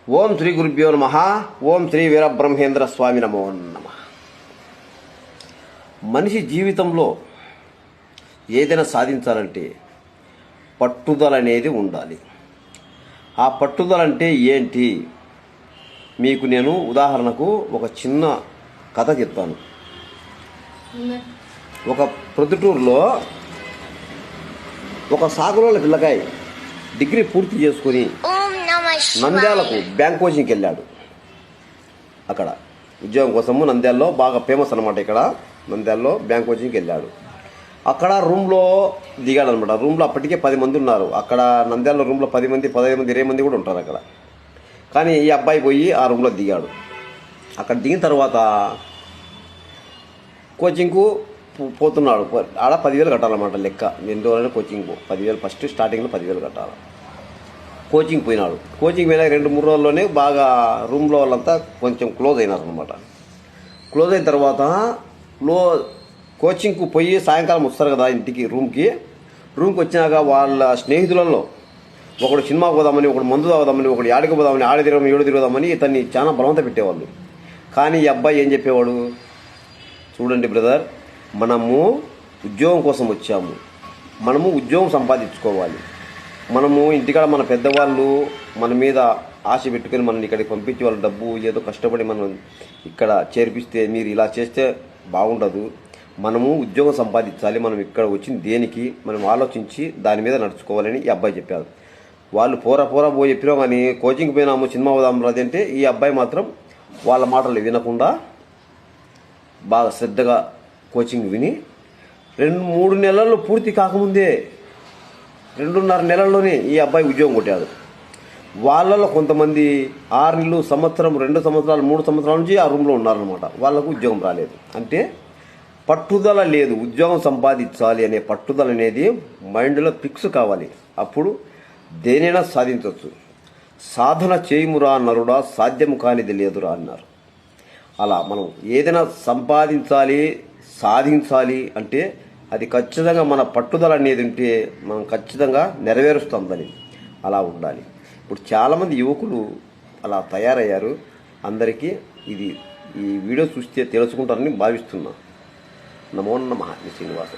ఓం శ్రీ గురుభ్యో నమః. ఓం శ్రీ వీరబ్రహ్మేంద్ర స్వామి నమో నమః. మనిషి జీవితంలో ఏదైనా సాధించాలంటే పట్టుదల అనేది ఉండాలి. ఆ పట్టుదల అంటే ఏంటి? మీకు నేను ఉదాహరణకు ఒక చిన్న కథ చెప్తాను. ఒక ప్రొద్దుటూరులో ఒక సాగులోల పిల్లకాయ డిగ్రీ పూర్తి చేసుకుని నంద్యాలకు బ్యాంక్ కోచింగ్కి వెళ్ళాడు. అక్కడ ఉద్యోగం కోసము నంద్యాలలో బాగా ఫేమస్ అనమాట. ఇక్కడ నంద్యాలలో బ్యాంక్ కోచింగ్కి వెళ్ళాడు. అక్కడ రూమ్లో దిగాడు అనమాట. రూమ్లో అప్పటికే 10 మంది ఉన్నారు. అక్కడ నంద్యాలలో రూమ్లో 10 మంది, 15 మంది, 20 మంది కూడా ఉంటారు అక్కడ. కానీ ఈ అబ్బాయి పోయి ఆ రూమ్లో దిగాడు. అక్కడ దిగిన తర్వాత కోచింగ్కు పోతున్నాడు. ఆడ 10,000 కట్టాలన్నమాట లెక్క. 2 రోజులైనా కోచింగ్ 10,000 ఫస్ట్ స్టార్టింగ్లో 10,000 కట్టాలి. కోచింగ్ పోయినాడు. కోచింగ్ పోయినా 2-3 రోజుల్లోనే బాగా రూమ్లో వాళ్ళంతా కొంచెం క్లోజ్ అయినారు అనమాట. క్లోజ్ అయిన తర్వాత కోచింగ్కు పోయి సాయంకాలం వస్తారు కదా ఇంటికి, రూమ్కి వచ్చినాక వాళ్ళ స్నేహితులలో ఒకడు సినిమా పోదామని, ఒకడు మందు తాగుదామని, ఒకడు ఆడికి పోదామని, ఆడి తిరగమని, ఏడు తిరగదామని ఇతన్ని చాలా బలవంత పెట్టేవాళ్ళు. కానీ ఈ అబ్బాయి ఏం చెప్పేవాడు? చూడండి బ్రదర్, మనము ఉద్యోగం కోసం వచ్చాము, మనము ఉద్యోగం సంపాదించుకోవాలి, మనము ఇంటికాడ మన పెద్దవాళ్ళు మన మీద ఆశ పెట్టుకొని మనల్ని ఇక్కడికి పంపించి వాళ్ళ డబ్బు ఏదో కష్టపడి మనం ఇక్కడ చేర్పిస్తే మీరు ఇలా చేస్తే బాగుండదు, మనము ఉద్యోగం సంపాదించాలి, మనం ఇక్కడ వచ్చింది దేనికి మనం ఆలోచించి దాని మీద నడుచుకోవాలని ఈ అబ్బాయి చెప్పారు. వాళ్ళు పోరా పోయి చెప్పినా కానీ కోచింగ్ పోయినాము, సినిమా పోదాం రాదు అంటే ఈ అబ్బాయి మాత్రం వాళ్ళ మాటలు వినకుండా బాగా శ్రద్ధగా కోచింగ్ విని 2-3 నెలల్లో పూర్తి కాకముందే 2.5 నెలల్లోనే ఈ అబ్బాయి ఉద్యోగం కొట్టాడు. వాళ్ళలో కొంతమంది 6 నెలలు, సంవత్సరం, 2 సంవత్సరాలు, 3 సంవత్సరాల నుంచి ఆ రూమ్లో ఉన్నారనమాట. వాళ్ళకు ఉద్యోగం రాలేదు. అంటే పట్టుదల లేదు. ఉద్యోగం సంపాదించాలి అనే పట్టుదల అనేది మైండ్లో ఫిక్స్ కావాలి. అప్పుడు దేనైనా సాధించవచ్చు. సాధన చేయుమురా నరుడా, సాధ్యము కానిది లేదురా అన్నారు. అలా మనం ఏదైనా సంపాదించాలి, సాధించాలి అంటే అది ఖచ్చితంగా మన పట్టుదల అనేది ఉంటే మనం ఖచ్చితంగా నెరవేరుస్తాం దాన్ని. అలా ఉండాలి. ఇప్పుడు చాలామంది యువకులు అలా తయారయ్యారు. అందరికీ ఈ వీడియో చూస్తే తెలుసుకుంటారని భావిస్తున్నా. నమో నమః శ్రీనివాస.